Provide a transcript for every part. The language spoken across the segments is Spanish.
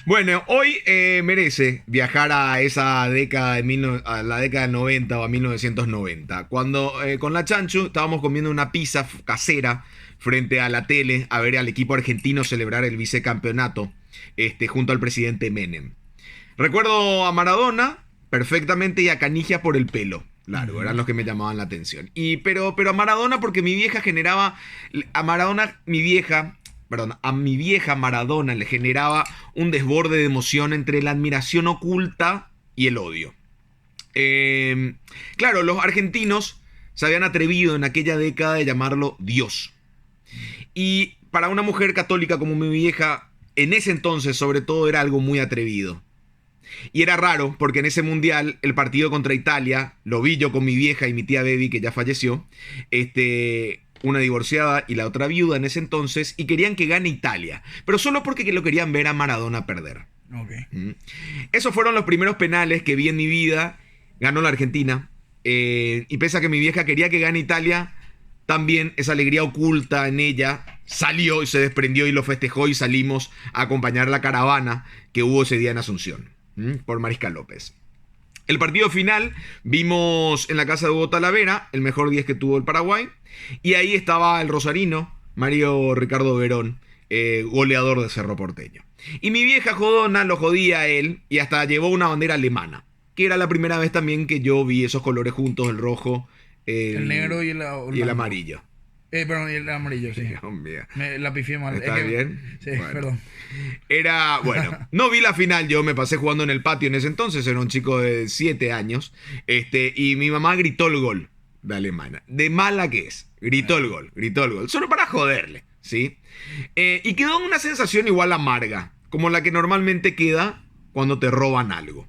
Bueno, hoy merece viajar a esa década a la década del 90 o a 1990, cuando con la Chanchu estábamos comiendo una pizza casera frente a la tele a ver al equipo argentino celebrar el vicecampeonato junto al presidente Menem. Recuerdo a Maradona perfectamente y a Canigia por el pelo largo, eran los que me llamaban la atención. Pero a Maradona porque mi vieja generaba, a Maradona mi vieja, perdón, a mi vieja Maradona le generaba un desborde de emoción entre la admiración oculta y el odio. Claro, los argentinos se habían atrevido en aquella década de llamarlo Dios. Y para una mujer católica como mi vieja, en ese entonces sobre todo era algo muy atrevido. Y era raro porque en ese mundial, el partido contra Italia, lo vi yo con mi vieja y mi tía Baby, que ya falleció, una divorciada y la otra viuda en ese entonces, y querían que gane Italia, pero solo porque lo querían ver a Maradona perder. Okay. Esos fueron los primeros penales que vi en mi vida. Ganó la Argentina, y pese a que mi vieja quería que gane Italia, también esa alegría oculta en ella salió y se desprendió y lo festejó, y salimos a acompañar la caravana que hubo ese día en Asunción por Mariscal López. El partido final vimos en la casa de Hugo Talavera, el mejor 10 que tuvo el Paraguay, y ahí estaba el rosarino Mario Ricardo Verón, goleador de Cerro Porteño. Y mi vieja jodona lo jodía a él y hasta llevó una bandera alemana, que era la primera vez también que yo vi esos colores juntos, el rojo, El negro y el amarillo. Perdón, y el amarillo, sí. Dios mío. La pifié mal. ¿Está bien? Sí, bueno. perdón. No vi la final, yo me pasé jugando en el patio en ese entonces, era un chico de 7 años, y mi mamá gritó el gol de Alemania, de mala que es, gritó el gol, solo para joderle, ¿sí? Y quedó una sensación igual amarga, como la que normalmente queda cuando te roban algo.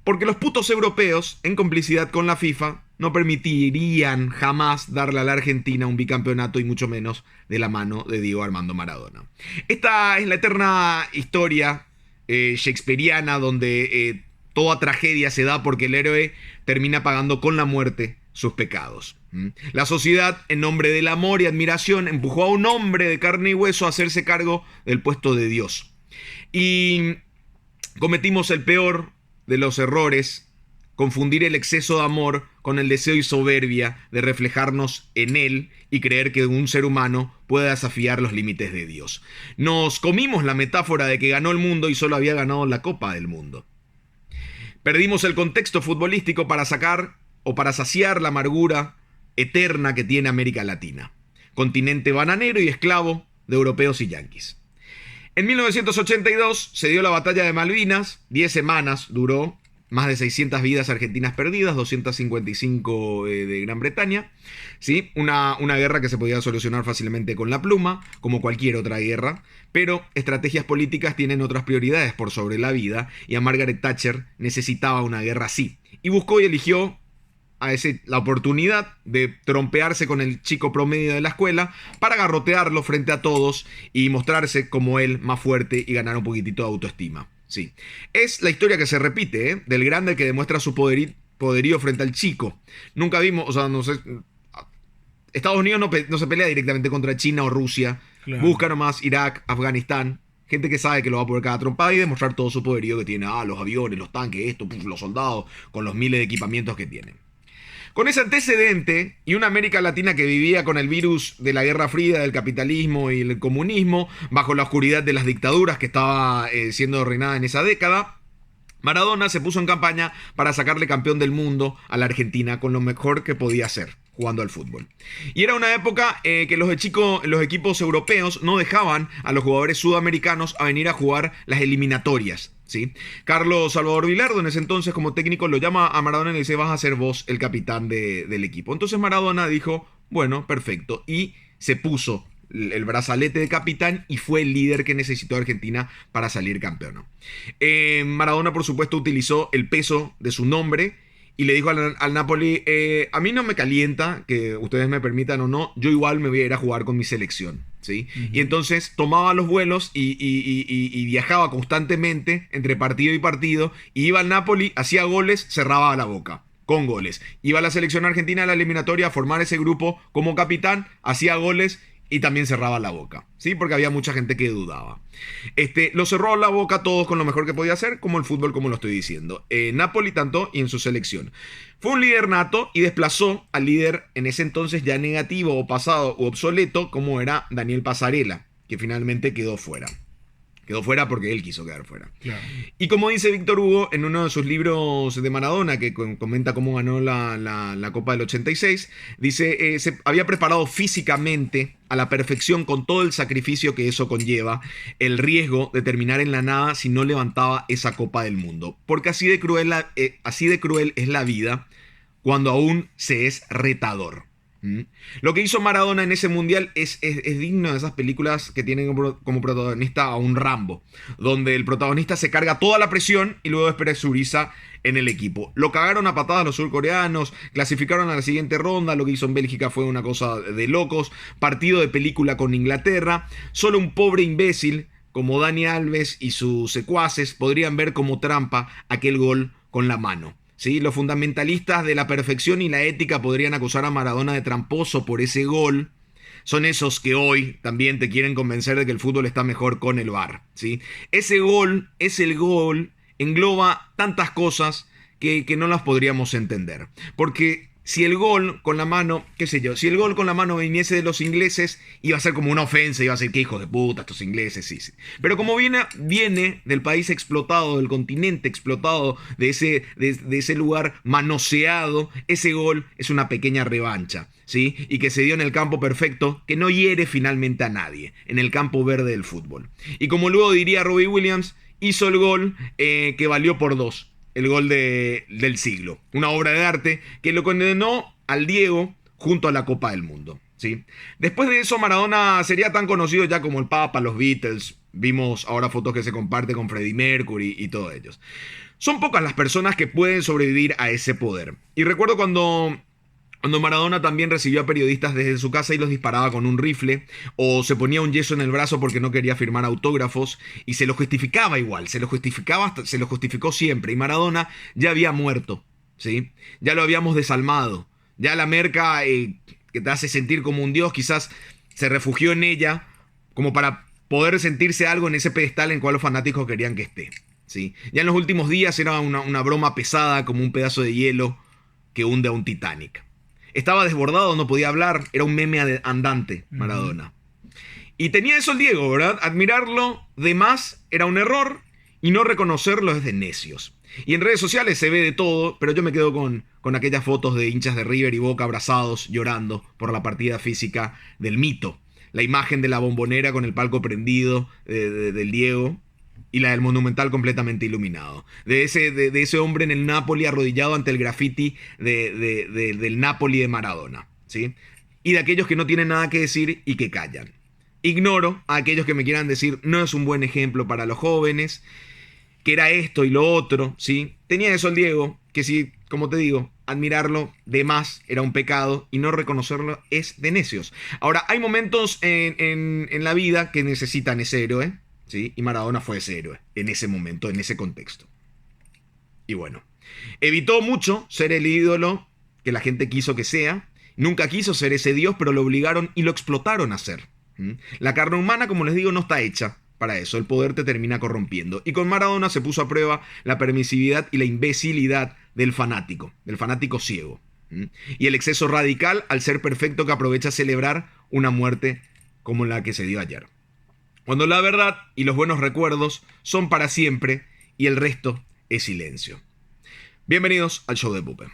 Porque los putos europeos, en complicidad con la FIFA, no permitirían jamás darle a la Argentina un bicampeonato, y mucho menos de la mano de Diego Armando Maradona. Esta es la eterna historia shakespeariana donde toda tragedia se da porque el héroe termina pagando con la muerte sus pecados. La sociedad, en nombre del amor y admiración, empujó a un hombre de carne y hueso a hacerse cargo del puesto de Dios. Y cometimos el peor de los errores: confundir el exceso de amor con el deseo y soberbia de reflejarnos en él y creer que un ser humano puede desafiar los límites de Dios. Nos comimos la metáfora de que ganó el mundo y solo había ganado la Copa del Mundo. Perdimos el contexto futbolístico para sacar o para saciar la amargura eterna que tiene América Latina, continente bananero y esclavo de europeos y yanquis. En 1982 se dio la batalla de Malvinas, 10 semanas duró, más de 600 vidas argentinas perdidas, 255 de Gran Bretaña, ¿sí? Una guerra que se podía solucionar fácilmente con la pluma, como cualquier otra guerra, pero estrategias políticas tienen otras prioridades por sobre la vida, y a Margaret Thatcher necesitaba una guerra así, y buscó y eligió la oportunidad de trompearse con el chico promedio de la escuela para garrotearlo frente a todos y mostrarse como él más fuerte y ganar un poquitito de autoestima. Sí. Es la historia que se repite, del grande que demuestra su poderío frente al chico. Nunca vimos, o sea, no sé, Estados Unidos no se pelea directamente contra China o Rusia. Claro. Busca nomás Irak, Afganistán, gente que sabe que lo va a poner cada trompada y demostrar todo su poderío que tiene. Los aviones, los tanques, los soldados, con los miles de equipamientos que tienen. Con ese antecedente y una América Latina que vivía con el virus de la Guerra Fría, del capitalismo y el comunismo, bajo la oscuridad de las dictaduras que estaba siendo reinada en esa década, Maradona se puso en campaña para sacarle campeón del mundo a la Argentina con lo mejor que podía hacer, jugando al fútbol. Y era una época que los equipos europeos no dejaban a los jugadores sudamericanos a venir a jugar las eliminatorias, ¿sí? Carlos Salvador Vilardo, en ese entonces como técnico, lo llama a Maradona y le dice: vas a ser vos el capitán del equipo. Entonces Maradona dijo: bueno, perfecto, y se puso el brazalete de capitán y fue el líder que necesitó Argentina para salir campeón. Maradona, por supuesto, utilizó el peso de su nombre y le dijo al Napoli: a mí no me calienta que ustedes me permitan o no, yo igual me voy a ir a jugar con mi selección, ¿sí? Y entonces tomaba los vuelos y viajaba constantemente entre partido y partido, y iba al Napoli, hacía goles, cerraba la boca con goles. Iba a la selección argentina a la eliminatoria a formar ese grupo como capitán, hacía goles y también cerraba la boca, ¿sí? Porque había mucha gente que dudaba. Lo cerró la boca a todos con lo mejor que podía hacer, como el fútbol, como lo estoy diciendo. Napoli tanto y en su selección. Fue un líder nato y desplazó al líder en ese entonces ya negativo o pasado o obsoleto, como era Daniel Passarella, que finalmente quedó fuera. Quedó fuera porque él quiso quedar fuera. Claro. Y como dice Víctor Hugo en uno de sus libros de Maradona, que comenta cómo ganó la Copa del 86, dice, se había preparado físicamente a la perfección con todo el sacrificio que eso conlleva, el riesgo de terminar en la nada si no levantaba esa Copa del Mundo. Porque así de cruel es la vida cuando aún se es retador. Lo que hizo Maradona en ese mundial es digno de esas películas que tienen como protagonista a un Rambo, donde el protagonista se carga toda la presión y luego despresuriza en el equipo. Lo cagaron a patadas los surcoreanos, clasificaron a la siguiente ronda, lo que hizo en Bélgica fue una cosa de locos, partido de película con Inglaterra, solo un pobre imbécil como Dani Alves y sus secuaces podrían ver como trampa aquel gol con la mano. ¿Sí? Los fundamentalistas de la perfección y la ética podrían acusar a Maradona de tramposo por ese gol. Son esos que hoy también te quieren convencer de que el fútbol está mejor con el VAR. ¿Sí? Ese gol, engloba tantas cosas que no las podríamos entender. Porque si el gol con la mano, qué sé yo, si el gol con la mano viniese de los ingleses, iba a ser como una ofensa, iba a ser que hijos de puta estos ingleses, sí. Pero como viene del país explotado, del continente explotado, de ese lugar manoseado, ese gol es una pequeña revancha, ¿sí? Y que se dio en el campo perfecto, que no hiere finalmente a nadie, en el campo verde del fútbol. Y como luego diría Robbie Williams, hizo el gol que valió por 2. El gol del siglo. Una obra de arte que lo condenó al Diego junto a la Copa del Mundo. ¿Sí? Después de eso, Maradona sería tan conocido ya como el Papa, los Beatles. Vimos ahora fotos que se comparte con Freddie Mercury y todos ellos. Son pocas las personas que pueden sobrevivir a ese poder. Y recuerdo cuando Maradona también recibió a periodistas desde su casa y los disparaba con un rifle, o se ponía un yeso en el brazo porque no quería firmar autógrafos, y se lo justificaba igual, se lo justificó siempre, y Maradona ya había muerto, ¿sí? Ya lo habíamos desalmado, ya la merca que te hace sentir como un dios, quizás se refugió en ella como para poder sentirse algo en ese pedestal en cual los fanáticos querían que esté, ¿sí? Ya en los últimos días era una broma pesada como un pedazo de hielo que hunde a un Titanic. Estaba desbordado, no podía hablar, era un meme andante, Maradona. Y tenía eso el Diego, ¿verdad? Admirarlo de más era un error y no reconocerlo es de necios. Y en redes sociales se ve de todo, pero yo me quedo con aquellas fotos de hinchas de River y Boca abrazados, llorando por la partida física del mito. La imagen de la Bombonera con el palco prendido del Diego. Y la del Monumental completamente iluminado. De ese hombre en el Napoli arrodillado ante el graffiti del Napoli de Maradona, ¿sí? Y de aquellos que no tienen nada que decir y que callan. Ignoro a aquellos que me quieran decir no es un buen ejemplo para los jóvenes, que era esto y lo otro, ¿sí? Tenía eso el Diego, que sí, como te digo, admirarlo de más era un pecado y no reconocerlo es de necios. Ahora, hay momentos en la vida que necesitan ese héroe, ¿sí? Y Maradona fue ese héroe en ese momento, en ese contexto. Y bueno, evitó mucho ser el ídolo que la gente quiso que sea. Nunca quiso ser ese Dios, pero lo obligaron y lo explotaron a ser. La carne humana, como les digo, no está hecha para eso. El poder te termina corrompiendo. Y con Maradona se puso a prueba la permisividad y la imbecilidad del fanático ciego. Y el exceso radical al ser perfecto que aprovecha a celebrar una muerte como la que se dio ayer. Cuando la verdad y los buenos recuerdos son para siempre y el resto es silencio. Bienvenidos al show de Pupe.